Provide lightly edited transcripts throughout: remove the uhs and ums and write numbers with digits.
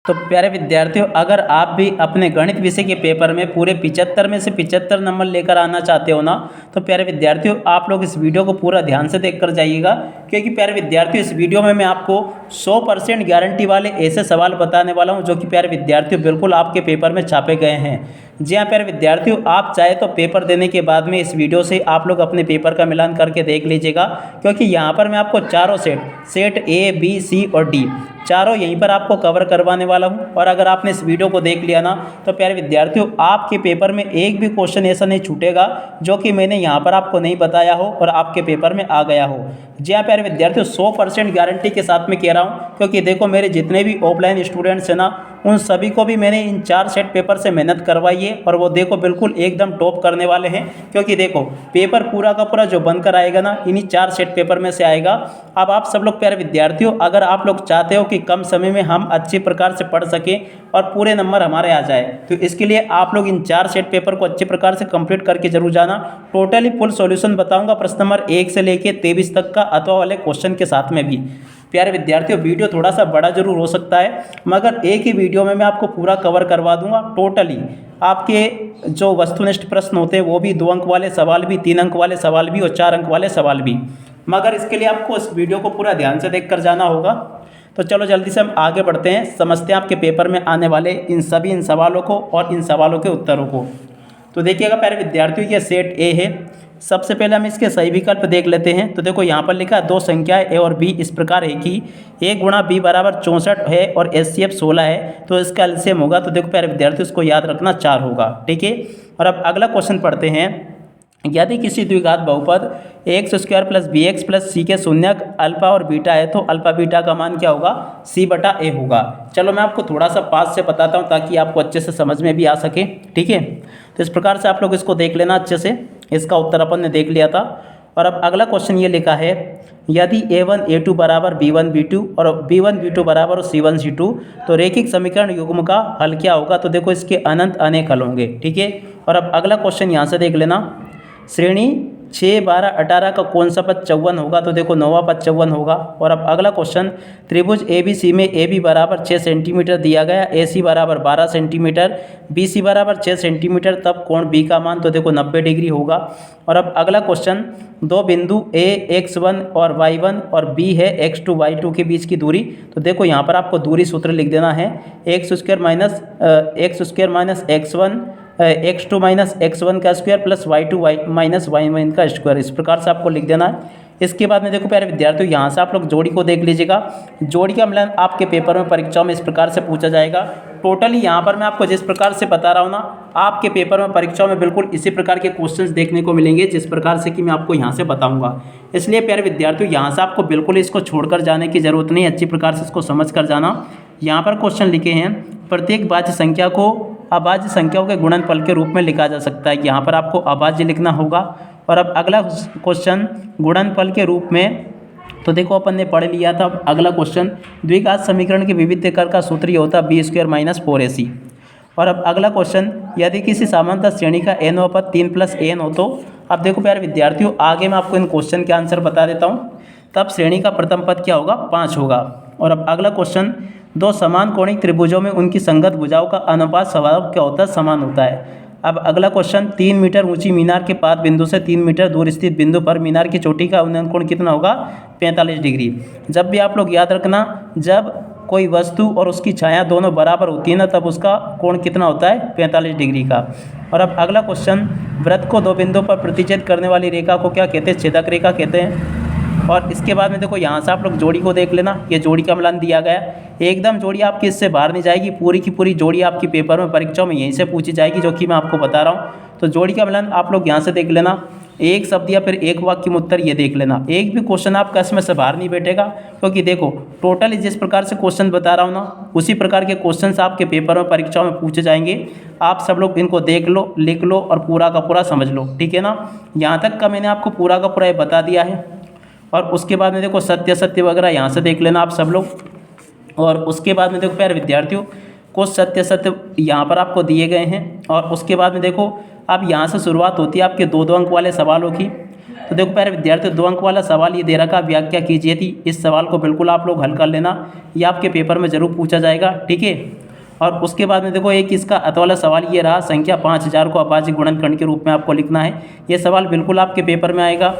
तो प्यारे विद्यार्थियों, अगर आप भी अपने गणित विषय के पेपर में पूरे 75 में से 75 नंबर लेकर आना चाहते हो ना, तो प्यारे विद्यार्थियों आप लोग इस वीडियो को पूरा ध्यान से देख कर जाइएगा। क्योंकि प्यारे विद्यार्थियों इस वीडियो में मैं आपको 100% गारंटी वाले ऐसे सवाल बताने वाला हूं जो कि प्यारे विद्यार्थियों बिल्कुल आपके पेपर में छापे गए हैं। जी हाँ प्यारे विद्यार्थियों, आप चाहे तो पेपर देने के बाद में इस वीडियो से आप लोग अपने पेपर का मिलान करके देख लीजिएगा। क्योंकि यहाँ पर मैं आपको चारों सेट ए बी सी और डी चारों यहीं पर आपको कवर करवाने वाला हूं। और अगर आपने इस वीडियो को देख लिया ना, तो प्यारे विद्यार्थियों आपके पेपर में एक भी क्वेश्चन ऐसा नहीं छूटेगा जो कि मैंने यहाँ पर आपको नहीं बताया हो और आपके पेपर में आ गया हो। जी हाँ प्यारे विद्यार्थियों, 100% गारंटी के साथ में कह रहा हूँ। क्योंकि देखो मेरे जितने भी ऑफलाइन स्टूडेंट्स हैं ना, उन सभी को भी मैंने इन 4 सेट पेपर से मेहनत करवाई है और वो देखो बिल्कुल एकदम टॉप करने वाले हैं। क्योंकि देखो पेपर पूरा का पूरा जो बनकर आएगा ना, इन्हीं 4 सेट पेपर में से आएगा। अब आप सब लोग प्यारे विद्यार्थियों, अगर आप लोग चाहते हो कि कम समय में हम अच्छे प्रकार से पढ़ सकें और पूरे नंबर हमारे आ जाए, तो इसके लिए आप लोग इन 4 सेट पेपर को अच्छे प्रकार से कंप्लीट करके जरूर जाना। टोटली फुल सॉल्यूशन बताऊंगा प्रश्न नंबर 1 से लेके 23 तक का अथवा वाले क्वेश्चन के साथ में भी। प्यारे विद्यार्थियों वीडियो थोड़ा सा बड़ा जरूर हो सकता है, मगर एक ही वीडियो में मैं आपको पूरा कवर करवा दूंगा। टोटली आपके जो वस्तुनिष्ठ प्रश्न होते हैं वो भी 2 अंक वाले सवाल भी, 3 अंक वाले सवाल भी और 4 अंक वाले सवाल भी, मगर इसके लिए आपको इस वीडियो को पूरा ध्यान से देख कर जाना होगा। तो चलो जल्दी से हम आगे बढ़ते हैं, समझते हैं आपके पेपर में आने वाले इन सवालों को और इन सवालों के उत्तरों को। तो देखिएगा प्यारे विद्यार्थियों, ये सेट ए है। सबसे पहले हम इसके सही विकल्प देख लेते हैं। तो देखो यहाँ पर लिखा है 2 संख्याएं ए और बी इस प्रकार है कि a गुणा बी बराबर 64 है और HCF 16 है, तो इसका एलसीएम होगा। तो देखो प्यारे विद्यार्थियों इसको याद रखना 4 होगा, ठीक है। और अब अगला क्वेश्चन पढ़ते हैं। यदि किसी द्विघात बहुपद x² plus B X plus C के शून्यक अल्फा और बीटा है, तो अल्फा बीटा का मान क्या होगा? c/a होगा। चलो मैं आपको थोड़ा सा पास से बताता हूँ ताकि आपको अच्छे से समझ में भी आ सके, ठीक है। तो इस प्रकार से आप लोग इसको देख लेना अच्छे से। इसका उत्तर अपन ने देख लिया था। और अब अगला क्वेश्चन ये लिखा है, यदि a1 a2 बराबर b1 b2 और b1 b2 बराबर c1 c2, तो रैखिक समीकरण युग्म का हल क्या होगा? तो देखो इसके अनंत अनेक हल होंगे, ठीक है। और अब अगला क्वेश्चन यहाँ से देख लेना, श्रेणी 6, 12, 18 का कौन सा पद 54 होगा? तो देखो 9वां पद 54 होगा। और अब अगला क्वेश्चन, त्रिभुज ABC में AB बराबर 6 सेंटीमीटर दिया गया, AC बराबर 12 सेंटीमीटर, BC बराबर 6 सेंटीमीटर, तब कोण B का मान तो देखो 90 डिग्री होगा। और अब अगला क्वेश्चन, 2 बिंदु A x1 और y1 और B है x2 y2 के बीच की दूरी। तो देखो यहाँ पर आपको दूरी सूत्र लिख देना है, x² minus x1 x2 minus x1 का square plus y2 minus y1 का स्क्वायर, इस प्रकार से आपको लिख देना है। इसके बाद में देखो प्यारे विद्यार्थियों, यहाँ से आप लोग जोड़ी को देख लीजिएगा। जोड़ी का मिलान आपके पेपर में परीक्षाओं में इस प्रकार से पूछा जाएगा। टोटली यहाँ पर मैं आपको जिस प्रकार से बता रहा हूँ ना, आपके पेपर में परीक्षाओं में बिल्कुल इसी प्रकार के क्वेश्चंस देखने को मिलेंगे जिस प्रकार से कि मैं आपको यहाँ से बताऊँगा। इसलिए प्यारे विद्यार्थियों यहाँ से आपको बिल्कुल इसको छोड़कर जाने की जरूरत नहीं, अच्छी प्रकार से इसको समझ कर जाना। यहाँ पर क्वेश्चन लिखे हैं, प्रत्येक भाज्य संख्या को अभाज्य संख्याओं के गुणनफल के रूप में लिखा जा सकता है। यहाँ पर आपको अभाज्य लिखना होगा। और अब अगला क्वेश्चन गुणनफल के रूप में, तो देखो अपन ने पढ़ लिया था। अगला क्वेश्चन, द्विघात समीकरण के विविधीकरण का सूत्र ये होता है b² माइनस 4ac। और अब अगला क्वेश्चन, यदि किसी सामान्यतः श्रेणी का nवां पद 3 + n हो, तो अब देखो प्यारे विद्यार्थियों आगे मैं आपको इन क्वेश्चन के आंसर बता देता हूँ। तब श्रेणी का प्रथम पद क्या होगा? 5 होगा। और अब अगला क्वेश्चन, 2 समान कोणिक त्रिभुजों में उनकी संगत भुजाओं का अनुपात स्वभाव क्या होता है? समान होता है। अब अगला क्वेश्चन, 3 मीटर ऊंची मीनार के पाद बिंदु से 3 मीटर दूर स्थित बिंदु पर मीनार की चोटी का उन्नयन कोण कितना होगा? 45 डिग्री। जब भी आप लोग याद रखना, जब कोई वस्तु और उसकी छाया दोनों बराबर होती है ना, तब उसका कोण कितना होता है? 45 डिग्री का। और अब अगला क्वेश्चन, वृत्त को 2 बिंदुओं पर प्रतिच्छेद करने वाली रेखा को क्या कहते हैं? छेदक रेखा कहते हैं। और इसके बाद में देखो यहाँ से आप लोग जोड़ी को देख लेना, ये जोड़ी का मिलान दिया गया, एकदम जोड़ी आपकी इससे बाहर नहीं जाएगी, पूरी की पूरी जोड़ी आपकी पेपर में परीक्षाओं में यहीं से पूछी जाएगी जो कि मैं आपको बता रहा हूँ। तो जोड़ी का मिलान आप लोग यहाँ से देख लेना, एक शब्द या फिर एक वाक्य में उत्तर ये देख लेना। एक भी क्वेश्चन आपका इसमें से बाहर नहीं बैठेगा, क्योंकि देखो टोटली जिस प्रकार से क्वेश्चन बता रहा हूँ ना, उसी प्रकार के क्वेश्चन आपके पेपर में परीक्षाओं में पूछे जाएंगे। आप सब लोग इनको देख लो, लिख लो और पूरा का पूरा समझ लो, ठीक है ना। यहाँ तक का मैंने आपको पूरा का पूरा ये बता दिया है। और उसके बाद में देखो सत्य वगैरह यहाँ से देख लेना आप सब लोग। और उसके बाद में देखो प्यारे विद्यार्थियों, कुछ सत्य यहाँ पर आपको दिए गए हैं। और उसके बाद में देखो अब यहाँ से शुरुआत होती है आपके 2-2 अंक वाले सवालों की। तो देखो प्यारे विद्यार्थियों 2 अंक वाला सवाल ये दे रखा, व्याख्या कीजिए थी। इस सवाल को बिल्कुल आप लोग हल कर लेना, ये आपके पेपर में ज़रूर पूछा जाएगा, ठीक है। और उसके बाद में देखो एक इसका अत वाला सवाल ये रहा, संख्या 5000 को अभाज्य गुणनखंड के रूप में आपको लिखना है। ये सवाल बिल्कुल आपके पेपर में आएगा।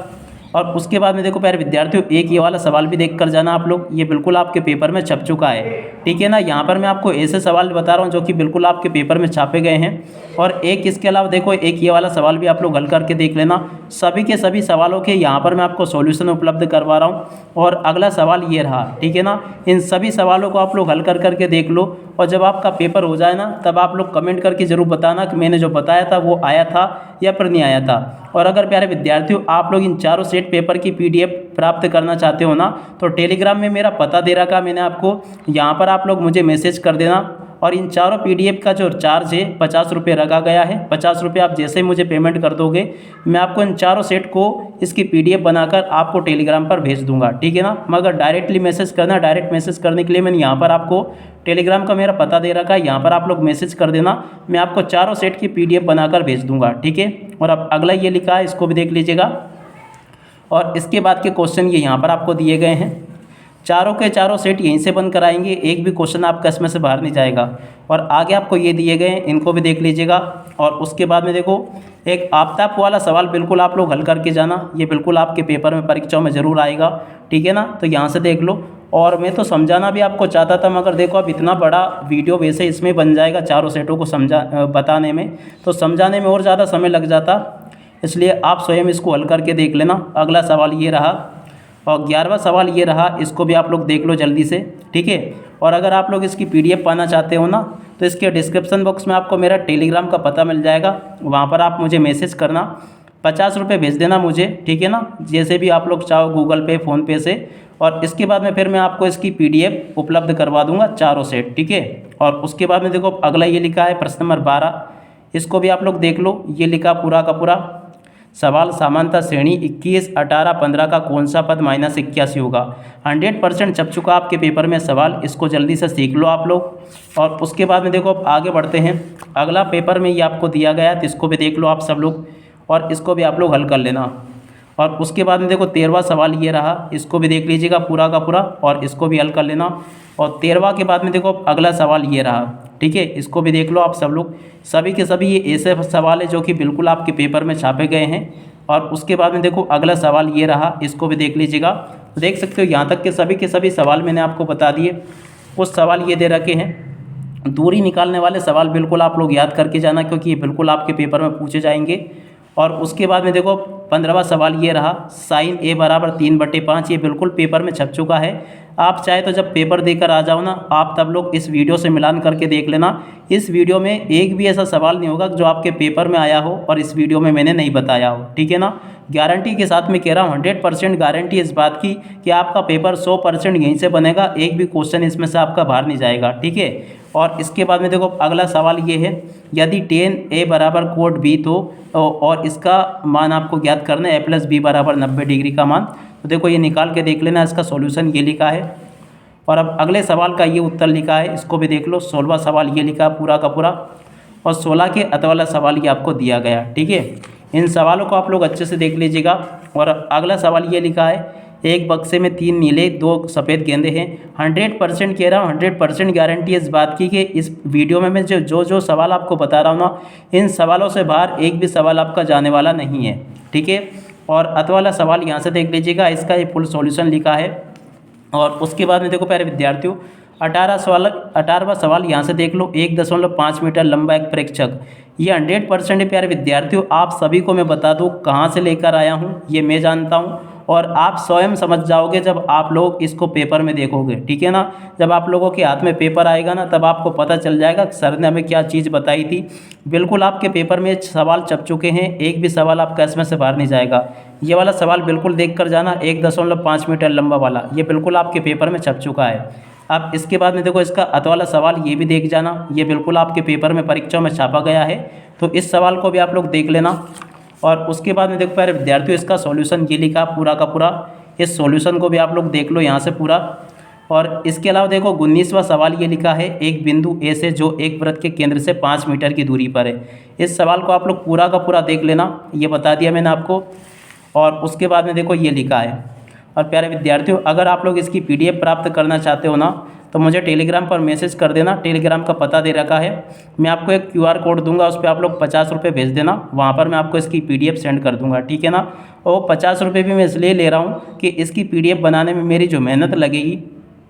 और उसके बाद में देखो प्यारे विद्यार्थियों एक ये वाला सवाल भी देख कर जाना आप लोग, ये बिल्कुल आपके पेपर में छप चुका है, ठीक है ना। यहाँ पर मैं आपको ऐसे सवाल बता रहा हूँ जो कि बिल्कुल आपके पेपर में छापे गए हैं। और एक इसके अलावा देखो एक ये वाला सवाल भी आप लोग हल करके देख लेना। सभी के सभी सवालों के यहाँ पर मैं आपको सॉल्यूशन उपलब्ध करवा रहा हूँ। और अगला सवाल ये रहा, ठीक है ना। इन सभी सवालों को आप लोग हल कर करके देख लो, और जब आपका पेपर हो जाए ना तब आप लोग कमेंट करके ज़रूर बताना कि मैंने जो बताया था वो आया था या फिर नहीं आया था। और अगर प्यारे विद्यार्थियों आप लोग इन चारों सेट पेपर की PDF प्राप्त करना चाहते हो ना, तो टेलीग्राम में मेरा पता दे रखा मैंने आपको, यहाँ पर आप लोग मुझे मैसेज कर देना। और इन चारों PDF का जो चार्ज है 50 रुपये रखा गया है। 50 रुपये आप जैसे ही मुझे पेमेंट कर दोगे, मैं आपको इन चारों सेट को इसकी PDF बनाकर आपको टेलीग्राम पर भेज दूंगा, ठीक है ना। मगर डायरेक्टली मैसेज करना, डायरेक्ट मैसेज करने के लिए मैंने यहाँ पर आपको टेलीग्राम का मेरा पता दे रखा है, यहाँ पर आप लोग मैसेज कर देना, मैं आपको चारों सेट की PDF बनाकर भेज दूंगा, ठीक है। और अब अगला ये लिखा है, इसको भी देख लीजिएगा। और इसके बाद के क्वेश्चन ये यहाँ पर आपको दिए गए हैं, चारों के चारों सेट यहीं से बन कर आएंगे, एक भी क्वेश्चन आपका इसमें से बाहर नहीं जाएगा। और आगे आपको ये दिए गए हैं, इनको भी देख लीजिएगा। और उसके बाद में देखो एक आफ्ताब वाला सवाल बिल्कुल आप लोग हल करके जाना, ये बिल्कुल आपके पेपर में परीक्षाओं में ज़रूर आएगा, ठीक है ना। तो यहाँ से देख लो। और मैं तो समझाना भी आपको चाहता था, मगर देखो अब इतना बड़ा वीडियो वैसे इसमें बन जाएगा चारों सेटों को बताने में, तो समझाने में और ज़्यादा समय लग जाता, इसलिए आप स्वयं इसको हल करके देख लेना। अगला सवाल ये रहा, और 11वां सवाल ये रहा, इसको भी आप लोग देख लो जल्दी से, ठीक है। और अगर आप लोग इसकी PDF पाना चाहते हो ना, तो इसके डिस्क्रिप्शन बॉक्स में आपको मेरा टेलीग्राम का पता मिल जाएगा, वहाँ पर आप मुझे मैसेज करना, 50 रुपये भेज देना मुझे, ठीक है ना, जैसे भी आप लोग चाहो, गूगल पे, फ़ोनपे से। और इसके बाद में फिर मैं आपको इसकी PDF उपलब्ध करवा दूंगा चारों सेट, ठीक है। और उसके बाद में देखो अगला ये लिखा है प्रश्न नंबर 12, इसको भी आप लोग देख लो। ये लिखा पूरा का पूरा सवाल, समानता श्रेणी 21, 18, 15 का कौन सा पद -81 होगा। 100% छप चुका आपके पेपर में सवाल, इसको जल्दी से सीख लो आप लोग। और उसके बाद में देखो अब आगे बढ़ते हैं, अगला पेपर में ये आपको दिया गया, तो इसको भी देख लो आप सब लोग, और इसको भी आप लोग हल कर लेना। और उसके बाद में देखो 13वां सवाल ये रहा, इसको भी देख लीजिएगा पूरा का पूरा, और इसको भी हल कर लेना। और 13वां के बाद में देखो अगला सवाल ये रहा, ठीक है, इसको भी देख लो आप सब लोग। सभी के सभी ये ऐसे सवाल है जो कि बिल्कुल आपके पेपर में छापे गए हैं। और उसके बाद में देखो अगला सवाल ये रहा, इसको भी देख लीजिएगा। देख सकते हो यहाँ तक के सभी सवाल मैंने आपको बता दिए। कुछ सवाल ये दे रखे हैं, दूरी निकालने वाले सवाल बिल्कुल आप लोग याद करके जाना, क्योंकि ये बिल्कुल आपके पेपर में पूछे जाएंगे। और उसके बाद में देखो 15वां सवाल ये रहा, साइन A बराबर 3/5, ये बिल्कुल पेपर में छप चुका है। आप चाहे तो जब पेपर देकर आ जाओ ना, आप तब लोग इस वीडियो से मिलान करके देख लेना। इस वीडियो में एक भी ऐसा सवाल नहीं होगा जो आपके पेपर में आया हो और इस वीडियो में मैंने नहीं बताया हो, ठीक है ना। गारंटी के साथ मैं कह रहा हूँ, 100% गारंटी इस बात की कि आपका पेपर 100% यहीं से बनेगा, एक भी क्वेश्चन इसमें से आपका बाहर नहीं जाएगा, ठीक है। और इसके बाद में देखो अगला सवाल ये है, यदि tan A बराबर कोट B तो और इसका मान आपको ज्ञात करना है, A+B बराबर 90 डिग्री का मान। तो देखो ये निकाल के देख लेना, इसका सॉल्यूशन ये लिखा है। और अब अगले सवाल का ये उत्तर लिखा है, इसको भी देख लो। 16वां सवाल ये लिखा पूरा का पूरा, और 16 के अत वाला सवाल ये आपको दिया गया, ठीक है। इन सवालों को आप लोग अच्छे से देख लीजिएगा। और अगला सवाल ये लिखा है, एक बक्से में 3 नीले 2 सफ़ेद गेंदे हैं। 100% कह रहा हूँ, 100% गारंटी इस बात की कि इस वीडियो में मैं जो सवाल आपको बता रहा हूँ ना, इन सवालों से बाहर एक भी सवाल आपका जाने वाला नहीं है, ठीक है। और अत वाला सवाल यहाँ से देख लीजिएगा, इसका ये फुल सॉल्यूशन लिखा है। और उसके बाद में देखो प्यारे विद्यार्थियों 18वां सवाल यहाँ से देख लो, 1.5 मीटर लंबा एक प्रेक्षक, ये 100% है प्यारे विद्यार्थियों। आप सभी को मैं बता दूँ कहाँ से लेकर आया हूँ, ये मैं जानता हूँ, और आप स्वयं समझ जाओगे जब आप लोग इसको पेपर में देखोगे, ठीक है ना। जब आप लोगों के हाथ में पेपर आएगा ना, तब आपको पता चल जाएगा सर ने हमें क्या चीज़ बताई थी। बिल्कुल आपके पेपर में सवाल छप चुके हैं, एक भी सवाल आपका इसमें से बाहर नहीं जाएगा। ये वाला सवाल बिल्कुल देख कर जाना, 1.5 मीटर लंबा वाला, ये बिल्कुल आपके पेपर में छप चुका है। अब इसके बाद में देखो इसका अत वाला सवाल ये भी देख जाना, ये बिल्कुल आपके पेपर में परीक्षा में छापा गया है, तो इस सवाल को भी आप लोग देख लेना। और उसके बाद में देखो प्यारे विद्यार्थियों इसका सॉल्यूशन ये लिखा पूरा का पूरा, इस सॉल्यूशन को भी आप लोग देख लो यहाँ से पूरा। और इसके अलावा देखो 19वां सवाल ये लिखा है, एक बिंदु ए से जो एक वृत्त के केंद्र से 5 मीटर की दूरी पर है। इस सवाल को आप लोग पूरा का पूरा देख लेना, ये बता दिया मैंने आपको। और उसके बाद में देखो ये लिखा है। और प्यारे विद्यार्थियों, अगर आप लोग इसकी PDF प्राप्त करना चाहते हो ना, तो मुझे टेलीग्राम पर मैसेज कर देना। टेलीग्राम का पता दे रखा है, मैं आपको एक QR कोड दूंगा, उस पर आप लोग 50 रुपये भेज देना, वहाँ पर मैं आपको इसकी PDF सेंड कर दूंगा, ठीक है ना। और 50 रुपये भी मैं इसलिए ले रहा हूँ कि इसकी PDF बनाने में मेरी जो मेहनत लगेगी,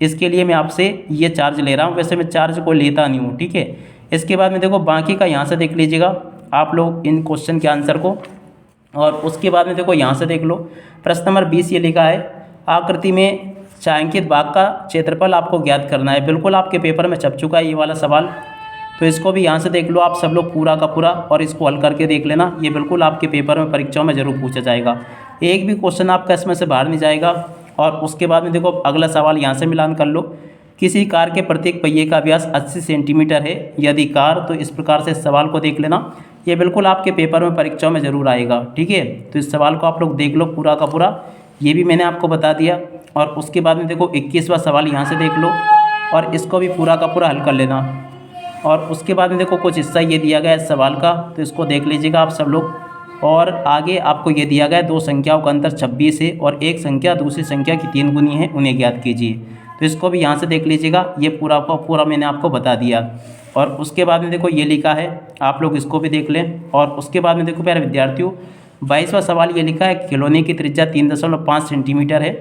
इसके लिए मैं आपसे ये चार्ज ले रहा हूँ। वैसे मैं चार्ज को लेता नहीं हूँ, ठीक है। इसके बाद में देखो बाकी का यहाँ से देख लीजिएगा आप लोग इन क्वेश्चन के आंसर को। और उसके बाद में देखो यहाँ से देख लो, प्रश्न नंबर 20 ये लिखा है, आकृति में छायांकित बाग का क्षेत्रफल आपको ज्ञात करना है। बिल्कुल आपके पेपर में छप चुका है ये वाला सवाल, तो इसको भी यहाँ से देख लो आप सब लोग पूरा का पूरा, और इसको हल करके देख लेना। ये बिल्कुल आपके पेपर में परीक्षाओं में ज़रूर पूछा जाएगा, एक भी क्वेश्चन आपका इसमें से बाहर नहीं जाएगा। और उसके बाद में देखो अगला सवाल यहाँ से मिलान कर लो, किसी कार के प्रत्येक पहिए का व्यास 80 सेंटीमीटर है, यदि कार, तो इस प्रकार से इस सवाल को देख लेना। ये बिल्कुल आपके पेपर में परीक्षाओं में ज़रूर आएगा, ठीक है। तो इस सवाल को आप लोग देख लो पूरा का पूरा, ये भी मैंने आपको बता दिया। और उसके बाद में देखो 21वां सवाल यहाँ से देख लो, और इसको भी पूरा का पूरा हल कर लेना। और उसके बाद में देखो कुछ हिस्सा ये दिया गया है इस सवाल का, तो इसको देख लीजिएगा आप सब लोग। और आगे आपको ये दिया गया है, दो संख्याओं का अंतर 26 है और एक संख्या दूसरी संख्या की 3 गुनी है, उन्हें ज्ञात कीजिए। तो इसको भी यहाँ से देख लीजिएगा, ये पूरा का पूरा मैंने आपको बता दिया। और उसके बाद में देखो ये लिखा है, आप लोग इसको भी देख लें। और उसके बाद में देखो प्यारे विद्यार्थियों, 22वां सवाल ये लिखा है, खिलौने की त्रिज्या 3.5 सेंटीमीटर है।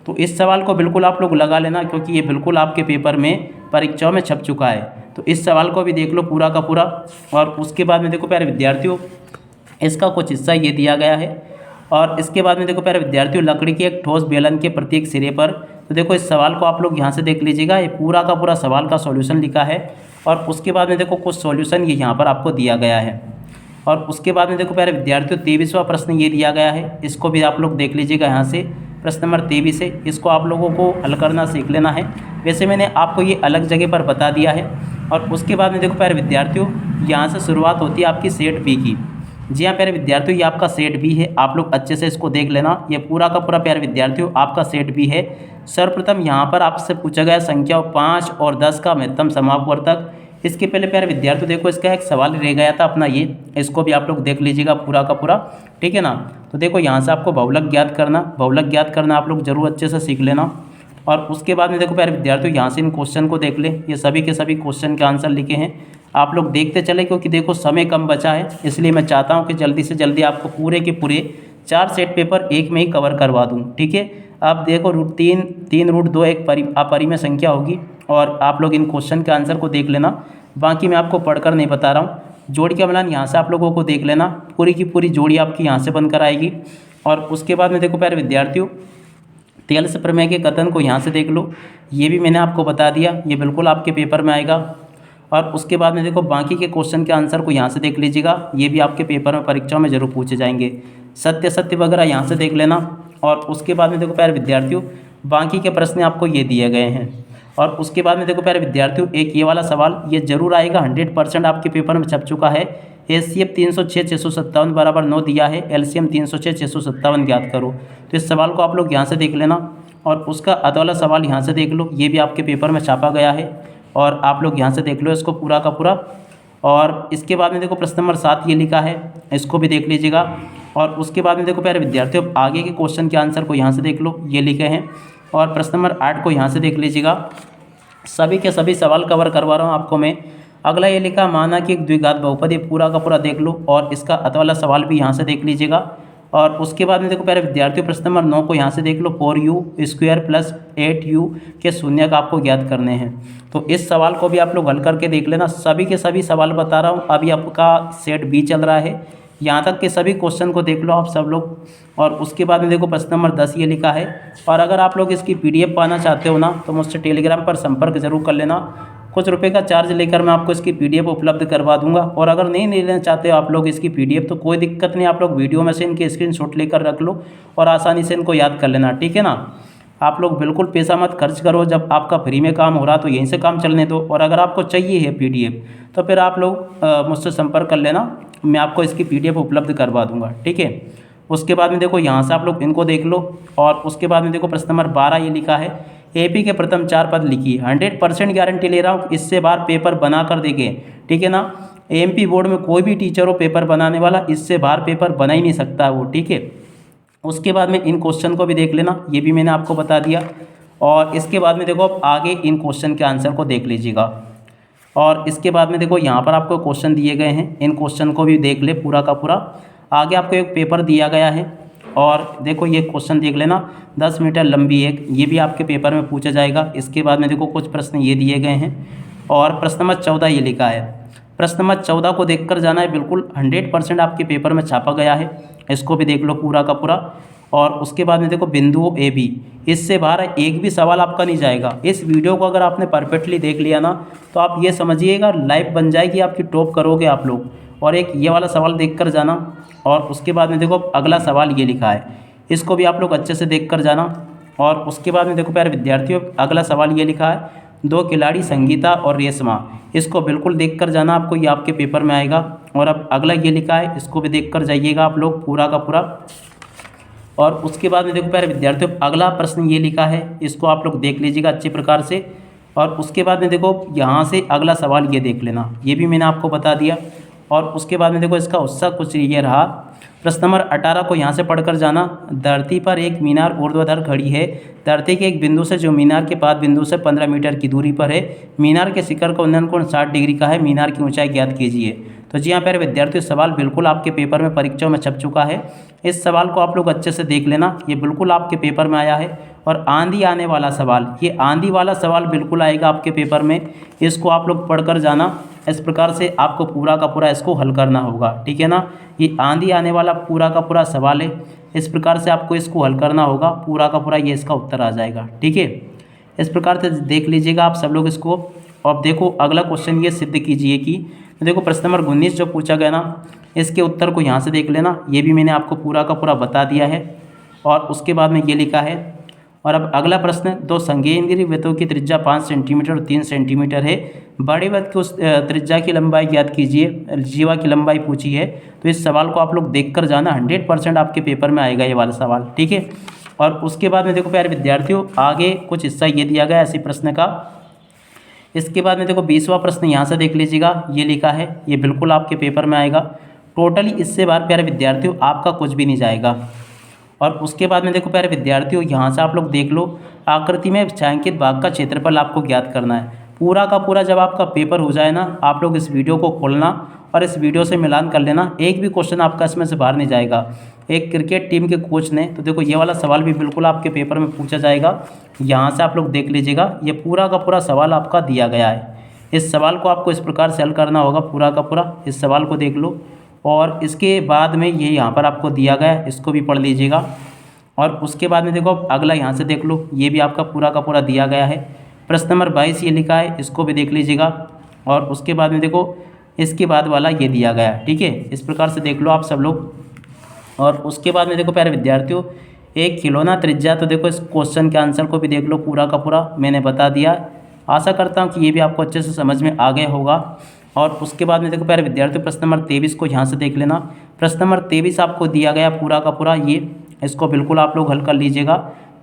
तो इस सवाल को बिल्कुल आप लोग लगा लेना, क्योंकि ये बिल्कुल आपके पेपर में परीक्षाओं में छप चुका है। तो इस सवाल को भी देख लो पूरा का पूरा। और उसके बाद में देखो प्यारे विद्यार्थियों, इसका कुछ हिस्सा ये दिया गया है। और इसके बाद में देखो प्यारे विद्यार्थियों, लकड़ी के एक ठोस बेलन के प्रत्येक सिरे पर, तो देखो इस सवाल को आप लोग यहाँ से देख लीजिएगा, ये पूरा का पूरा सवाल का सॉल्यूशन लिखा है। और उसके बाद में देखो कुछ सॉल्यूशन ये यहाँ पर आपको दिया गया है। और उसके बाद में देखो प्यारे विद्यार्थियों, 23वां प्रश्न ये दिया गया है, इसको भी आप लोग देख लीजिएगा यहाँ से। प्रश्न नंबर 23 है, इसको आप लोगों को हल करना सीख लेना है। वैसे मैंने आपको ये अलग जगह पर बता दिया है। और उसके बाद में देखो प्यारे विद्यार्थियों, यहाँ से शुरुआत होती है आपकी सेट बी की। जी हाँ प्यारे विद्यार्थियों, ये आपका सेट बी है, आप लोग अच्छे से इसको देख लेना। ये पूरा का पूरा प्यारे विद्यार्थियों आपका सेट बी है। सर्वप्रथम यहाँ पर आपसे पूछा गया संख्या 5 और 10 का महत्तम समापवर्तक। इसके पहले प्यारे विद्यार्थियों देखो इसका एक सवाल रह गया था अपना, ये इसको भी आप लोग देख लीजिएगा पूरा का पूरा, ठीक है ना। तो देखो यहाँ से आपको बहुलक ज्ञात करना आप लोग जरूर अच्छे से सीख लेना। और उसके बाद में देखो प्यारे विद्यार्थियों, यहाँ से इन क्वेश्चन को देख ले, ये सभी के सभी क्वेश्चन के आंसर लिखे हैं, आप लोग देखते चले, क्योंकि देखो समय कम बचा है, इसलिए मैं चाहता हूँ कि जल्दी से जल्दी आपको पूरे के पूरे 4 सेट पेपर एक में ही कवर करवा दूँ, ठीक है। अब देखो √3 एक अपरिमेय संख्या होगी, और आप लोग इन क्वेश्चन के आंसर को देख लेना। बाकी मैं आपको पढ़कर नहीं बता रहा हूँ। जोड़ी का मिलान यहाँ से आप लोगों को देख लेना, पूरी की पूरी जोड़ी आपकी यहाँ से बनकर आएगी। और उसके बाद में देखो प्यारे विद्यार्थियों, तेलस प्रमेय के कथन को यहाँ से देख लो, ये भी मैंने आपको बता दिया, ये बिल्कुल आपके पेपर में आएगा। और उसके बाद में देखो बाकी के क्वेश्चन के आंसर को यहाँ से देख लीजिएगा, ये भी आपके पेपर में परीक्षाओं में ज़रूर पूछे जाएंगे। सत्य वगैरह यहाँ से देख लेना। और उसके बाद में देखो प्यारे विद्यार्थियों, बाकी के प्रश्न आपको ये दिए गए हैं। और उसके बाद में देखो प्यारे विद्यार्थियों, एक ये वाला सवाल ये जरूर आएगा, 100% आपके पेपर में छप चुका है। HCF 306 657 बराबर 9 दिया है, LCM 306 657 ज्ञात करो। तो इस सवाल को आप लोग यहाँ से देख लेना। और उसका अदौला सवाल यहाँ से देख लो, ये भी आपके पेपर में छापा गया है, और आप लोग यहाँ से देख लो इसको पूरा का पूरा। और इसके बाद में देखो प्रश्न नंबर 7 ये लिखा है, इसको भी देख लीजिएगा। और उसके बाद में देखो प्यारे विद्यार्थियों, आगे के क्वेश्चन के आंसर को यहाँ से देख लो, ये लिखे हैं। और प्रश्न नंबर 8 को यहाँ से देख लीजिएगा, सभी के सभी सवाल कवर करवा रहा हूँ आपको मैं। अगला ये लिखा, माना कि एक द्विघात बहुपद, ये पूरा का पूरा देख लो, और इसका अतवाला सवाल भी यहाँ से देख लीजिएगा। और उसके बाद में देखो प्यारे विद्यार्थियों, प्रश्न नंबर 9 को यहाँ से देख लो, 4u² + 8u के शून्य का आपको ज्ञात करने हैं। तो इस सवाल को भी आप लोग हल करके देख लेना। सभी के सभी सवाल बता रहा हूँ, अभी आपका सेट बी चल रहा है, यहाँ तक के सभी क्वेश्चन को देख लो आप सब लोग। और उसके बाद में देखो प्रश्न नंबर 10 ये लिखा है। और अगर आप लोग इसकी PDF पाना चाहते हो ना, तो मुझसे टेलीग्राम पर संपर्क जरूर कर लेना। कुछ रुपए का चार्ज लेकर मैं आपको इसकी PDF उपलब्ध करवा दूंगा। और अगर नहीं लेना चाहते हो आप लोग इसकी PDF, तो कोई दिक्कत नहीं, आप लोग वीडियो में से इनके स्क्रीनशॉट लेकर रख लो और आसानी से इनको याद कर लेना, ठीक है ना। आप लोग बिल्कुल पैसा मत खर्च करो, जब आपका फ्री में काम हो रहा तो यहीं से काम चलने दो। और अगर आपको चाहिए है PDF, तो फिर आप लोग मुझसे संपर्क कर लेना, मैं आपको इसकी PDF उपलब्ध करवा दूंगा, ठीक है। उसके बाद में देखो यहाँ से आप लोग इनको देख लो। और उसके बाद में देखो प्रश्न नंबर 12 ये लिखा है, AP के प्रथम 4 पद लिखिए। 100% गारंटी ले रहा हूँ, इससे बार पेपर बना कर देंगे, ठीक है ना। MP बोर्ड में कोई भी टीचर हो पेपर बनाने वाला, इससे बाहर पेपर बना ही नहीं सकता वो, ठीक है। उसके बाद में इन क्वेश्चन को भी देख लेना, ये भी मैंने आपको बता दिया। और इसके बाद में देखो आप आगे इन क्वेश्चन के आंसर को देख लीजिएगा। और इसके बाद में देखो यहाँ पर आपको क्वेश्चन दिए गए हैं, इन क्वेश्चन को भी देख ले पूरा का पूरा। आगे आपको एक पेपर दिया गया है और देखो ये क्वेश्चन देख लेना, 10 मीटर लंबी एक, ये भी आपके पेपर में पूछा जाएगा। इसके बाद में देखो कुछ प्रश्न ये दिए गए हैं और प्रश्न नंबर 14 ये लिखा है। प्रश्न नंबर 14 को देखकर जाना है, बिल्कुल 100% आपके पेपर में छापा गया है, इसको भी देख लो पूरा का पूरा। और उसके बाद में देखो बिंदुओं ए बी, इससे बाहर एक भी सवाल आपका नहीं जाएगा। इस वीडियो को अगर आपने परफेक्टली देख लिया ना तो आप ये समझिएगा लाइफ बन जाएगी आपकी, टॉप करोगे आप लोग। और एक ये वाला सवाल देख कर जाना। और उसके बाद में देखो अगला सवाल ये लिखा है, इसको भी आप लोग अच्छे से देख कर जाना। और उसके बाद में देखो प्यारे विद्यार्थियों अगला सवाल ये लिखा है, 2 खिलाड़ी संगीता और रेशमा, इसको बिल्कुल देख कर जाना, आपको ये आपके पेपर में आएगा। और अब अगला ये लिखा है, इसको भी देख कर जाइएगा आप लोग पूरा का पूरा। और उसके बाद में देखो प्यारे विद्यार्थियों अगला प्रश्न ये लिखा है, इसको आप लोग देख लीजिएगा अच्छी प्रकार से। और उसके बाद में देखो यहाँ से अगला सवाल ये देख लेना, ये भी मैंने आपको बता दिया। और उसके बाद में देखो इसका उत्तर कुछ ये रहा। प्रश्न नंबर 18 को यहाँ से पढ़कर जाना, धरती पर एक मीनार ऊर्ध्वाधर खड़ी है, धरती के एक बिंदु से जो मीनार के पाद बिंदु से 15 मीटर की दूरी पर है, मीनार के शिखर का उन्नयन कोण 60 डिग्री का है, मीनार की ऊंचाई ज्ञात कीजिए। तो जी हाँ प्यारे विद्यार्थियों सवाल बिल्कुल आपके पेपर में परीक्षाओं में छप चुका है। इस सवाल को आप लोग अच्छे से देख लेना, ये बिल्कुल आपके पेपर में आया है। और आंधी आने वाला सवाल, ये आंधी वाला सवाल बिल्कुल आएगा आपके पेपर में, इसको आप लोग पढ़कर जाना। इस प्रकार से आपको पूरा का पूरा इसको हल करना होगा, ठीक है ना। ये आंधी आने वाला पूरा का पूरा सवाल है, इस प्रकार से आपको इसको हल करना होगा, पूरा का पूरा ये इसका उत्तर आ जाएगा, ठीक है। इस प्रकार से देख लीजिएगा आप सब लोग इसको। अब देखो अगला क्वेश्चन ये सिद्ध कीजिए कि देखो प्रश्न नंबर 19 जो पूछा गया ना, इसके उत्तर को यहाँ से देख लेना, ये भी मैंने आपको पूरा का पूरा बता दिया है। और उसके बाद में ये लिखा है। और अब अगला प्रश्न, 2 संज्ञेन्द्रीय वृत्तों की त्रिज्या 5 सेंटीमीटर और 3 सेंटीमीटर है, बड़े वृत्त की उस त्रिज्या की लंबाई ज्ञात कीजिए, जीवा की लंबाई पूछी है। तो इस सवाल को आप लोग देख कर जाना, 100% आपके पेपर में आएगा ये वाला सवाल, ठीक है। और उसके बाद में देखो प्यारे विद्यार्थियों आगे कुछ हिस्सा ये दिया गया ऐसे प्रश्न का। इसके बाद में देखो 20वां प्रश्न यहाँ से देख लीजिएगा, ये लिखा है, ये बिल्कुल आपके पेपर में आएगा। टोटली इससे बाहर प्यारे विद्यार्थियों आपका कुछ भी नहीं जाएगा। और उसके बाद में देखो प्यारे विद्यार्थियों यहाँ से आप लोग देख लो, आकृति में छायांकित भाग का क्षेत्रफल आपको ज्ञात करना है। पूरा का पूरा जब आपका पेपर हो जाए ना, आप लोग इस वीडियो को खोलना और इस वीडियो से मिलान कर लेना, एक भी क्वेश्चन आपका इसमें से बाहर नहीं जाएगा। एक क्रिकेट टीम के कोच ने, तो देखो ये वाला सवाल भी बिल्कुल आपके पेपर में पूछा जाएगा, यहाँ से आप लोग देख लीजिएगा, ये पूरा का पूरा सवाल आपका दिया गया है। इस सवाल को आपको इस प्रकार से हल करना होगा पूरा का पूरा, इस सवाल को देख लो। और इसके बाद में ये यहाँ पर आपको दिया गया है, इसको भी पढ़ लीजिएगा। और उसके बाद में देखो अगला यहाँ से देख लो, ये भी आपका पूरा का पूरा दिया गया है। प्रश्न नंबर 22 ये लिखा है, इसको भी देख लीजिएगा। और उसके बाद में देखो इसके बाद वाला ये दिया गया है, ठीक है। इस प्रकार से देख लो आप सब लोग। और उसके बाद में देखो प्यारे विद्यार्थियों एक खिलौना त्रिज्या, तो देखो इस क्वेश्चन के आंसर को भी देख लो पूरा का पूरा, मैंने बता दिया। आशा करता हूँ कि ये भी आपको अच्छे से समझ में आ गया होगा। और उसके बाद में देखो प्यारे विद्यार्थियों प्रश्न नंबर 23 को यहाँ से देख लेना। प्रश्न नंबर 23 आपको दिया गया पूरा का पूरा, ये इसको बिल्कुल आप लोग हल कर लीजिएगा।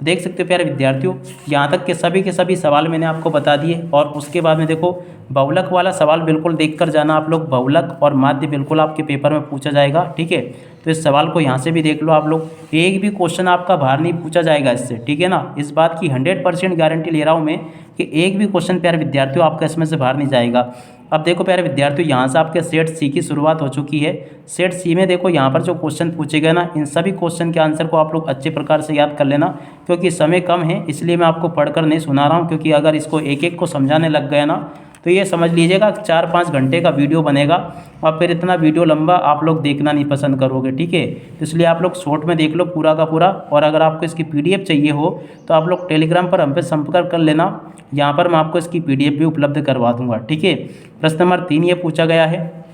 देख सकते हो प्यारे विद्यार्थियों यहाँ तक के सभी सवाल मैंने आपको बता दिए। और उसके बाद में देखो बहुलक वाला सवाल बिल्कुल देख कर जाना आप लोग, बहुलक और माध्य बिल्कुल आपके पेपर में पूछा जाएगा, ठीक है। तो इस सवाल को यहाँ से भी देख लो आप लोग, एक भी क्वेश्चन आपका बाहर नहीं पूछा जाएगा इससे, ठीक है ना। इस बात की 100% गारंटी ले रहा हूँ मैं कि एक भी क्वेश्चन प्यारे विद्यार्थियों आपका इसमें से बाहर नहीं जाएगा। अब देखो प्यारे विद्यार्थियों यहाँ से आपके सेट सी की शुरुआत हो चुकी है। सेट सी में देखो यहाँ पर जो क्वेश्चन पूछे गए ना, इन सभी क्वेश्चन के आंसर को आप लोग अच्छे प्रकार से याद कर लेना, क्योंकि समय कम है इसलिए मैं आपको पढ़कर नहीं सुना रहा हूँ। क्योंकि अगर इसको एक एक को समझाने लग गया ना तो ये समझ लीजिएगा 4-5 घंटे का वीडियो बनेगा और फिर इतना वीडियो लंबा आप लोग देखना नहीं पसंद करोगे, ठीक है। तो इसलिए आप लोग शॉर्ट में देख लो पूरा का पूरा। और अगर आपको इसकी PDF चाहिए हो तो आप लोग टेलीग्राम पर हम पे संपर्क कर लेना, यहाँ पर मैं आपको इसकी PDF भी उपलब्ध करवा दूंगा, ठीक है। प्रश्न नंबर 3 ये पूछा गया है।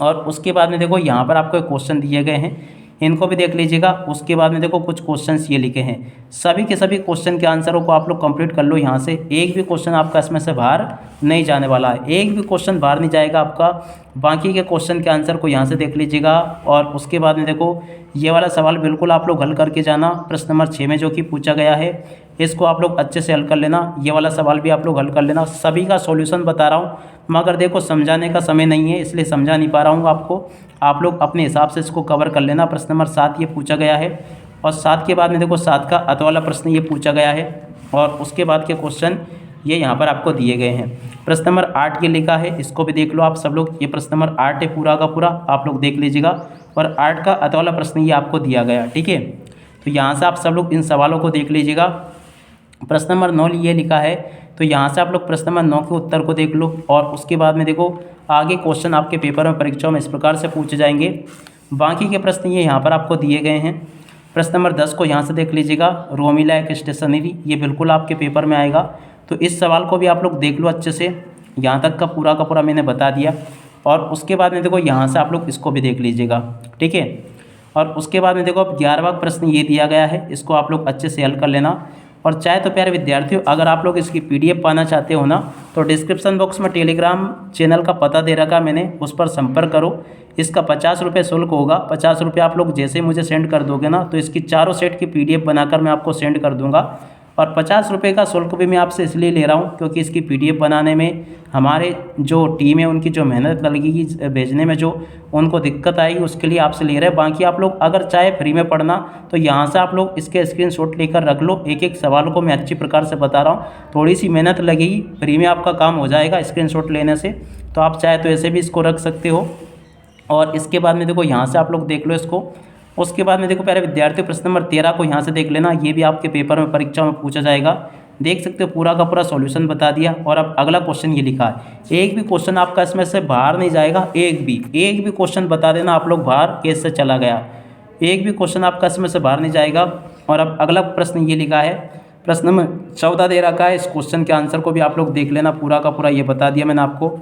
और उसके बाद में देखो यहाँ पर आपको क्वेश्चन दिए गए हैं, इनको भी देख लीजिएगा। उसके बाद में देखो कुछ क्वेश्चंस ये लिखे हैं, सभी के सभी क्वेश्चन के आंसरों को आप लोग कंप्लीट कर लो यहाँ से। एक भी क्वेश्चन आपका इसमें से बाहर नहीं जाने वाला है, एक भी क्वेश्चन बाहर नहीं जाएगा आपका। बाकी के क्वेश्चन के आंसर को यहाँ से देख लीजिएगा। और उसके बाद में देखो ये वाला सवाल बिल्कुल आप लोग हल करके जाना, प्रश्न नंबर 6 में जो कि पूछा गया है, इसको आप लोग अच्छे से हल कर लेना। ये वाला सवाल भी आप लोग हल कर लेना, सभी का सॉल्यूशन बता रहा हूँ, मगर देखो समझाने का समय नहीं है इसलिए समझा नहीं पा रहा हूँ आपको। आप लोग अपने हिसाब से इसको कवर कर लेना। प्रश्न नंबर 7 ये पूछा गया है। और 7 के बाद में देखो 7 का अत वाला प्रश्न ये पूछा गया है और उसके बाद के क्वेश्चन ये यहाँ पर आपको दिए गए हैं। प्रश्न नंबर 8 ये लिखा है, इसको भी देख लो आप सब लोग। ये प्रश्न नंबर 8 है पूरा का पूरा, आप लोग देख लीजिएगा। और 8 का अत वाला प्रश्न ये आपको दिया गया, ठीक है। तो यहाँ से आप सब लोग इन सवालों को देख लीजिएगा। प्रश्न नंबर 9 ये लिखा है, तो यहाँ से आप लोग प्रश्न नंबर 9 के उत्तर को देख लो और उसके बाद में देखो आगे क्वेश्चन आपके पेपर में परीक्षाओं में इस प्रकार से पूछे जाएंगे। बाकी के प्रश्न ये यहाँ पर आपको दिए गए हैं। प्रश्न नंबर 10 को यहाँ से देख लीजिएगा, रोमिला एक स्टेशनरी, ये बिल्कुल आपके पेपर में आएगा। तो इस सवाल को भी आप लोग देख लो अच्छे से, यहाँ तक का पूरा मैंने बता दिया। और उसके बाद में देखो यहाँ से आप लोग इसको भी देख लीजिएगा, ठीक है। और उसके बाद में देखो अब 11वां प्रश्न ये दिया गया है, इसको आप लोग अच्छे से हल कर लेना। और चाहे तो प्यारे विद्यार्थियों अगर आप लोग इसकी PDF पाना चाहते हो ना, तो डिस्क्रिप्शन बॉक्स में टेलीग्राम चैनल का पता दे रखा मैंने, उस पर संपर्क करो। इसका 50 रुपये शुल्क होगा। 50 रुपये आप लोग जैसे मुझे सेंड कर दोगे ना, तो इसकी चारों सेट की PDF बनाकर मैं आपको सेंड कर दूंगा। और 50 रुपये का शुल्क भी मैं आपसे इसलिए ले रहा हूँ क्योंकि इसकी PDF बनाने में हमारे जो टीम है उनकी जो मेहनत लगेगी भेजने में, जो उनको दिक्कत आएगी, उसके लिए आपसे ले रहे हैं। बाकी आप लोग अगर चाहे फ्री में पढ़ना तो यहाँ से आप लोग इसके स्क्रीनशॉट लेकर रख लो। एक एक सवाल को मैं अच्छी प्रकार से बता रहा हूँ, थोड़ी सी मेहनत लगेगी, फ्री में आपका काम हो जाएगा स्क्रीनशॉट लेने से। तो आप चाहे तो ऐसे भी इसको रख सकते हो। और इसके बाद में देखो यहाँ से आप लोग देख लो इसको। उसके बाद में देखो प्यारे विद्यार्थियों प्रश्न नंबर 13 को यहाँ से देख लेना, ये भी आपके पेपर में परीक्षा में पूछा जाएगा। देख सकते हो पूरा का पूरा सॉल्यूशन बता दिया। और अब अगला क्वेश्चन ये लिखा है, एक भी क्वेश्चन आपका इसमें से बाहर नहीं जाएगा। एक भी क्वेश्चन बता देना आप लोग बाहर कैसे चला गया, एक भी क्वेश्चन आपका इसमें से बाहर नहीं जाएगा। और अब अगला प्रश्न ये लिखा है, प्रश्न नंबर 14 दे रखा है। इस क्वेश्चन के आंसर को भी आप लोग देख लेना, पूरा का पूरा ये बता दिया मैंने आपको।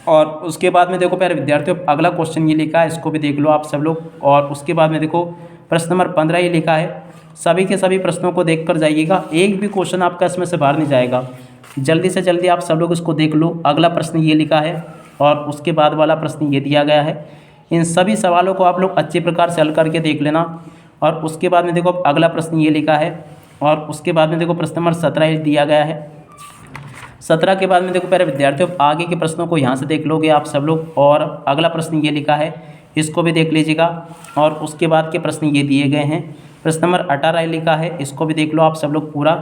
और उसके बाद में देखो प्यारे विद्यार्थियों अगला क्वेश्चन ये लिखा है, इसको भी देख लो आप सब लोग। और उसके बाद में देखो प्रश्न नंबर 15 ये लिखा है, सभी के सभी प्रश्नों को देख कर जाइएगा, एक भी क्वेश्चन आपका इसमें से बाहर नहीं जाएगा। जल्दी से जल्दी आप सब लोग इसको देख लो। अगला प्रश्न ये लिखा है और उसके बाद वाला प्रश्न ये दिया गया है। इन सभी सवालों को आप लोग अच्छी प्रकार से हल करके देख लेना। और उसके बाद में देखो अगला प्रश्न ये लिखा है और उसके बाद में देखो प्रश्न नंबर 17 दिया गया है। 17 के बाद में देखो प्यारे विद्यार्थियों आगे के प्रश्नों को यहाँ से देख लोगे आप सब लोग। और अगला प्रश्न ये लिखा है, इसको भी देख लीजिएगा। और उसके बाद के प्रश्न ये दिए गए हैं। प्रश्न नंबर 18 लिखा है, इसको भी देख लो आप सब लोग पूरा।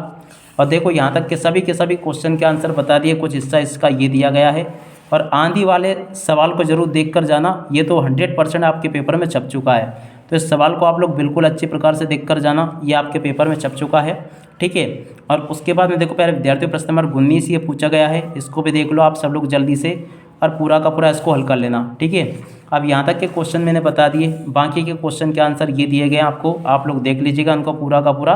और देखो यहाँ तक के सभी क्वेश्चन के आंसर बता दिए, कुछ हिस्सा इसका ये दिया गया है। और आंधी वाले सवाल को जरूर देख कर जाना, ये तो 100% आपके पेपर में छप चुका है। तो इस सवाल को आप लोग बिल्कुल अच्छी प्रकार से देख कर जाना, ये आपके पेपर में छप चुका है, ठीक है। और उसके बाद में देखो प्यारे विद्यार्थियों प्रश्न नंबर 19 ये पूछा गया है, इसको भी देख लो आप सब लोग जल्दी से और पूरा का पूरा इसको हल कर लेना, ठीक है। अब यहाँ तक के क्वेश्चन मैंने बता दिए, बाकी के क्वेश्चन के आंसर ये दिए गए हैं आपको, आप लोग देख लीजिएगा उनको पूरा का पूरा।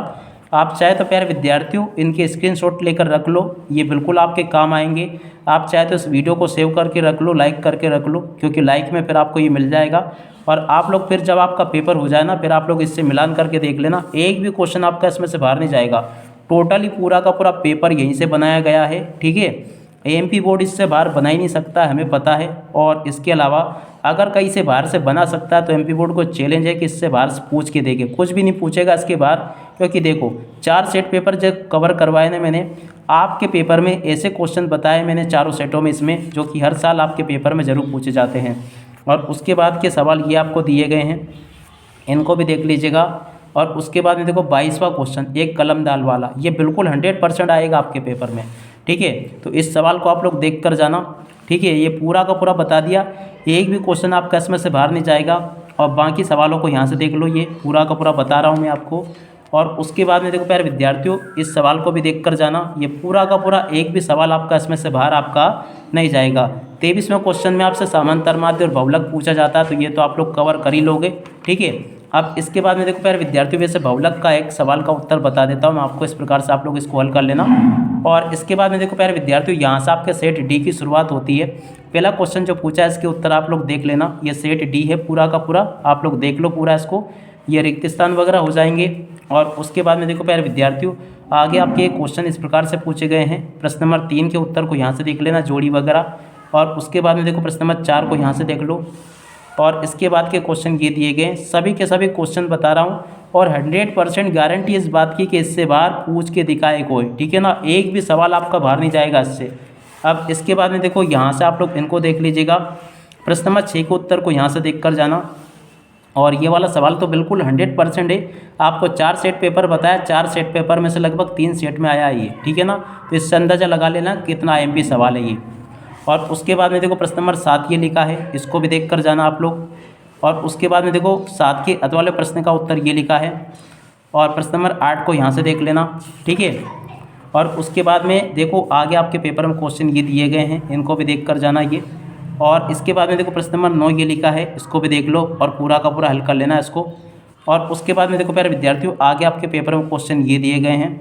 आप चाहे तो प्यारे विद्यार्थियों इनके स्क्रीनशॉट लेकर रख लो, ये बिल्कुल आपके काम आएंगे। आप चाहे तो इस वीडियो को सेव करके रख लो, लाइक करके रख लो, क्योंकि लाइक में फिर आपको ये मिल जाएगा। और आप लोग फिर जब आपका पेपर हो जाए ना, फिर आप लोग इससे मिलान करके देख लेना, एक भी क्वेश्चन आपका इसमें से बाहर नहीं जाएगा। टोटली पूरा का पूरा पेपर यहीं से बनाया गया है, ठीक है। एमपी बोर्ड इससे बाहर बना ही नहीं सकता, हमें पता है। और इसके अलावा अगर कहीं से बाहर से बना सकता है तो एमपी बोर्ड को चैलेंज है कि इससे बाहर से पूछ के देखे, कुछ भी नहीं पूछेगा इसके बाहर। क्योंकि देखो 4 सेट पेपर जब कवर करवाए ना मैंने, आपके पेपर में ऐसे क्वेश्चन बताए मैंने चारों सेटों में इसमें, जो कि हर साल आपके पेपर में ज़रूर पूछे जाते हैं। और उसके बाद के सवाल ये आपको दिए गए हैं, इनको भी देख लीजिएगा। और उसके बाद में देखो 22वां क्वेश्चन, एक कलम दाल वाला, ये बिल्कुल 100% आएगा आपके पेपर में, ठीक है। तो इस सवाल को आप लोग देख कर जाना, ठीक है। ये पूरा का पूरा बता दिया, एक भी क्वेश्चन आपका इसमें से बाहर नहीं जाएगा। और बाकी सवालों को यहाँ से देख लो, ये पूरा का पूरा बता रहा हूँ मैं आपको। और उसके बाद में देखो प्यारे विद्यार्थियों इस सवाल को भी देख कर जाना, ये पूरा का पूरा एक भी सवाल आपका इसमें से बाहर आपका नहीं जाएगा। 23वें क्वेश्चन में आपसे समांतर माध्य और बहुलक पूछा जाता है, तो ये तो आप लोग कवर कर ही लोगे, ठीक है। अब इसके बाद में देखो प्यारे विद्यार्थियों वैसे बहुलक का एक सवाल का उत्तर बता देता हूँ मैं आपको, इस प्रकार से आप लोग इसको हल कर लेना। और इसके बाद में देखो प्यारे विद्यार्थियों यहाँ से आपके सेट डी की शुरुआत होती है। पहला क्वेश्चन जो पूछा है इसके उत्तर आप लोग देख लेना, ये सेट डी है पूरा का पूरा, आप लोग देख लो पूरा इसको, ये रिक्त स्थान वगैरह हो जाएंगे। और उसके बाद में देखो प्यारे विद्यार्थियों आगे आपके क्वेश्चन इस प्रकार से पूछे गए हैं। प्रश्न नंबर 3 के उत्तर को यहाँ से देख लेना, जोड़ी वगैरह। और उसके बाद में देखो प्रश्न नंबर 4 को यहाँ से देख लो। और इसके बाद के क्वेश्चन ये दिए गए, सभी के सभी क्वेश्चन बता रहा हूँ। और 100% गारंटी इस बात की कि इससे बाहर पूछ के दिखाए कोई, ठीक है ना, एक भी सवाल आपका बाहर नहीं जाएगा इससे। अब इसके बाद में देखो यहाँ से आप लोग इनको देख लीजिएगा। प्रश्न नंबर 6 के उत्तर को यहाँ से देख कर जाना। और ये वाला सवाल तो बिल्कुल 100% है। आपको 4 सेट पेपर बताया, 4 सेट पेपर में से लगभग 3 सेट में आया है ये, ठीक है ना। तो इससे अंदाज़ा लगा लेना कितना IMP सवाल है ये। और उसके बाद में देखो प्रश्न नंबर 7 ये लिखा है, इसको भी देख कर जाना आप लोग। और उसके बाद में देखो 7 के अत वाले प्रश्न का उत्तर ये लिखा है। और प्रश्न नंबर 8 को यहाँ से देख लेना, ठीक है। और उसके बाद में देखो आगे आपके पेपर में क्वेश्चन ये दिए गए हैं, इनको भी देख कर जाना ये। और इसके बाद में देखो प्रश्न नंबर 9 ये लिखा है, इसको भी देख लो और पूरा का पूरा हल कर लेना इसको। और उसके बाद में देखो प्यारे विद्यार्थियों आगे आपके पेपर में क्वेश्चन ये दिए गए हैं।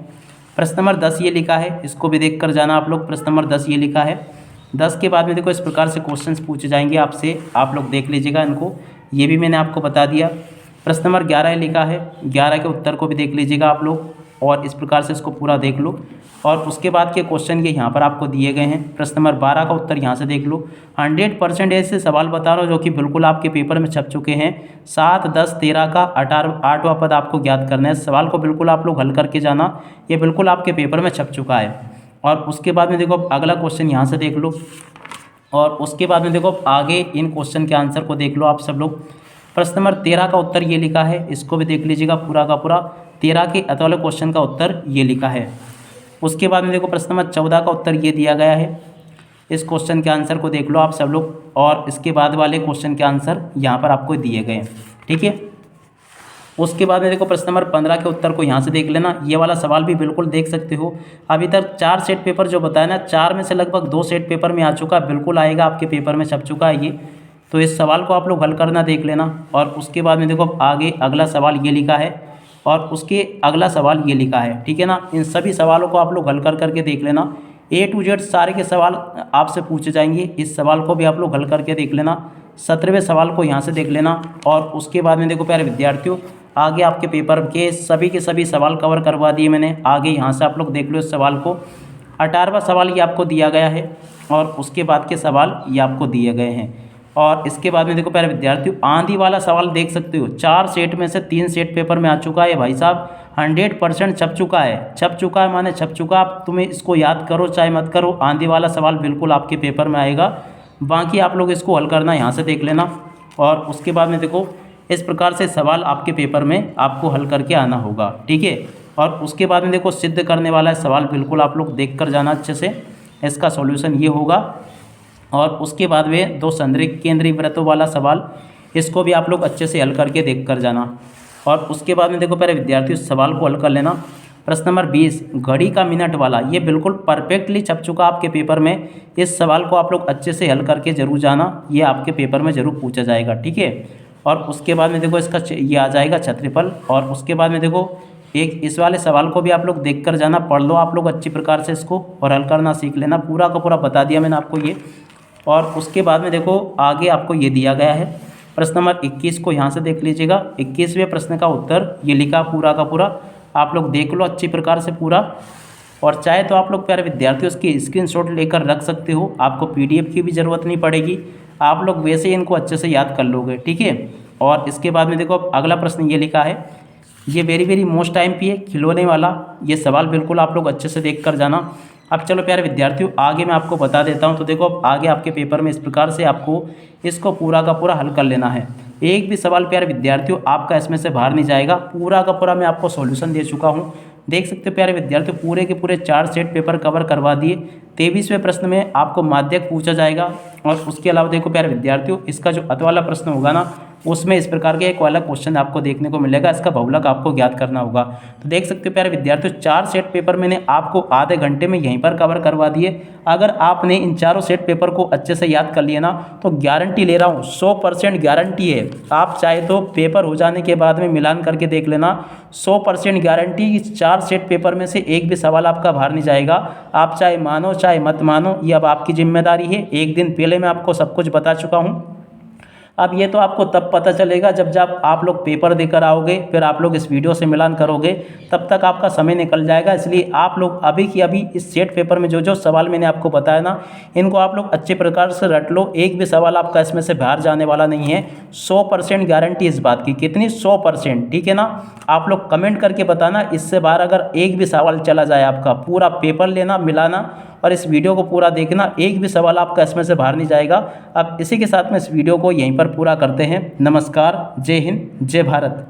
प्रश्न नंबर 10 ये लिखा है, इसको भी देख कर जाना आप लोग। प्रश्न नंबर 10 ये लिखा है। 10 के बाद में देखो इस प्रकार से क्वेश्चंस पूछे जाएंगे आपसे, आप लोग देख लीजिएगा इनको, ये भी मैंने आपको बता दिया। प्रश्न नंबर 11 ये लिखा है, 11 के उत्तर को भी देख लीजिएगा आप लोग और इस प्रकार से इसको पूरा देख लो। और उसके बाद के क्वेश्चन ये यहाँ पर आपको दिए गए हैं। प्रश्न नंबर 12 का उत्तर यहाँ से देख लो। 100% ऐसे सवाल बता रहा हूँ जो कि बिल्कुल आपके पेपर में छप चुके हैं। 7, 10, 13 का 8वां पद आपको ज्ञात करना है। सवाल को बिल्कुल आप लोग हल करके जाना, ये बिल्कुल आपके पेपर में छप चुका है। और उसके बाद में देखो अगला क्वेश्चन यहाँ से देख लो। और उसके बाद में देखो आगे इन क्वेश्चन के आंसर को देख लो आप सब लोग। प्रश्न नंबर 13 का उत्तर ये लिखा है, इसको भी देख लीजिएगा पूरा का पूरा। 13 के अत वाले क्वेश्चन का उत्तर ये लिखा है। उसके बाद में देखो प्रश्न नंबर 14 का उत्तर ये दिया गया है। इस क्वेश्चन के आंसर को देख लो आप सब लोग और इसके बाद वाले क्वेश्चन के आंसर यहाँ पर आपको दिए गए हैं, ठीक है। उसके बाद में देखो प्रश्न नंबर 15 के उत्तर को यहाँ से देख लेना। ये वाला सवाल भी बिल्कुल देख सकते हो। अभी तक 4 सेट पेपर जो बताया ना, 4 में से लगभग 2 सेट पेपर में आ चुका, बिल्कुल आएगा आपके पेपर में छप चुका है ये। तो इस सवाल को आप लोग हल करना देख लेना। और उसके बाद में देखो आगे अगला सवाल ये लिखा है और उसके अगला सवाल ये लिखा है, ठीक है ना। इन सभी सवालों को आप लोग हल कर करके देख लेना। A to Z सारे के सवाल आपसे पूछे जाएंगे, इस सवाल को भी आप लोग हल करके देख लेना। 17वें सवाल को यहाँ से देख लेना। और उसके बाद में देखो प्यारे विद्यार्थियों आगे आपके पेपर के सभी सवाल कवर करवा दिए मैंने। आगे यहाँ से आप लोग देख लो इस सवाल को। 18वां सवाल ये आपको दिया गया है और उसके बाद के सवाल ये आपको दिए गए हैं। और इसके बाद में देखो प्यारे विद्यार्थियों आंधी वाला सवाल देख सकते हो, 4 सेट में से 3 सेट पेपर में आ चुका है भाई साहब। 100% छप चुका है, छप चुका है माने छप चुका। आप तुम्हें इसको याद करो चाहे मत करो, आंधी वाला सवाल बिल्कुल आपके पेपर में आएगा। बाकी आप लोग इसको हल करना यहाँ से देख लेना। और उसके बाद में देखो इस प्रकार से सवाल आपके पेपर में आपको हल करके आना होगा, ठीक है। और उसके बाद में देखो सिद्ध करने वाला सवाल बिल्कुल आप लोग देख कर जाना अच्छे से, इसका सॉल्यूशन ये होगा। और उसके बाद में 2 संदर्भ केंद्रीय वृत्तों वाला सवाल, इसको भी आप लोग अच्छे से हल करके देख कर जाना। और उसके बाद में देखो पहले विद्यार्थियों सवाल को हल कर लेना। प्रश्न नंबर 20 घड़ी का मिनट वाला, ये बिल्कुल परफेक्टली छप चुका आपके पेपर में। इस सवाल को आप लोग अच्छे से हल करके जरूर जाना, ये आपके पेपर में ज़रूर पूछा जाएगा, ठीक है। और उसके बाद में देखो इसका ये आ जाएगा क्षेत्रफल। और उसके बाद में देखो एक इस वाले सवाल को भी आप लोग देख कर जाना, पढ़ लो आप लोग अच्छी प्रकार से इसको और हल करना सीख लेना। पूरा का पूरा बता दिया मैंने आपको ये। और उसके बाद में देखो आगे आपको ये दिया गया है। प्रश्न नंबर 21 को यहाँ से देख लीजिएगा। 21वें प्रश्न का उत्तर ये लिखा पूरा का पूरा, आप लोग देख लो अच्छी प्रकार से पूरा। और चाहे तो आप लोग प्यारे विद्यार्थियों उसकी स्क्रीनशॉट लेकर रख सकते हो, आपको PDF की भी ज़रूरत नहीं पड़ेगी, आप लोग वैसे ही इनको अच्छे से याद कर लोगे, ठीक है। और इसके बाद में देखो अगला प्रश्न ये लिखा है, ये वेरी मोस्ट IMP है, खिलौने वाला। ये सवाल बिल्कुल आप लोग अच्छे से देख कर जाना। अब चलो प्यारे विद्यार्थियों आगे मैं आपको बता देता हूं। तो देखो अब आगे आपके पेपर में इस प्रकार से आपको इसको पूरा का पूरा हल कर लेना है। एक भी सवाल प्यारे विद्यार्थियों आपका इसमें से बाहर नहीं जाएगा, पूरा का पूरा मैं आपको सॉल्यूशन दे चुका हूं। देख सकते हो प्यारे विद्यार्थियों पूरे के पूरे 4 सेट पेपर कवर करवा दिए। 23वें प्रश्न में आपको माध्यक पूछा जाएगा। और उसके अलावा देखो प्यारे विद्यार्थियों इसका जो अत वाला प्रश्न होगा ना, उसमें इस प्रकार के एक वाला क्वेश्चन आपको देखने को मिलेगा, इसका बहुलक आपको ज्ञात करना होगा। तो देख सकते हो प्यारे विद्यार्थियों 4 सेट पेपर मैंने आपको आधे घंटे में यहीं पर कवर करवा दिए। अगर आपने इन चारों सेट पेपर को अच्छे से याद कर लिया ना, तो गारंटी ले रहा हूँ 100% गारंटी है। आप चाहे तो पेपर हो जाने के बाद में मिलान करके देख लेना, 100% गारंटी। इस 4 सेट पेपर में से एक भी सवाल आपका बाहर नहीं जाएगा। आप चाहे मानो चाहे मत मानो, ये अब आपकी जिम्मेदारी है। एक दिन पहले मैं आपको सब कुछ बता चुका हूँ। अब ये तो आपको तब पता चलेगा जब आप लोग पेपर देकर आओगे, फिर आप लोग इस वीडियो से मिलान करोगे, तब तक आपका समय निकल जाएगा। इसलिए आप लोग अभी की अभी इस सेट पेपर में जो सवाल मैंने आपको बताया ना, इनको आप लोग अच्छे प्रकार से रट लो। एक भी सवाल आपका इसमें से बाहर जाने वाला नहीं है। 100% गारंटी इस बात की। कितनी? 100%, ठीक है ना। आप लोग कमेंट करके बताना इससे बाहर अगर एक भी सवाल चला जाए आपका, पूरा पेपर लेना, मिलाना और इस वीडियो को पूरा देखना, एक भी सवाल आपका इसमें से बाहर नहीं जाएगा। अब इसी के साथ में इस वीडियो को यहीं पर पूरा करते हैं। नमस्कार, जय हिंद, जय भारत।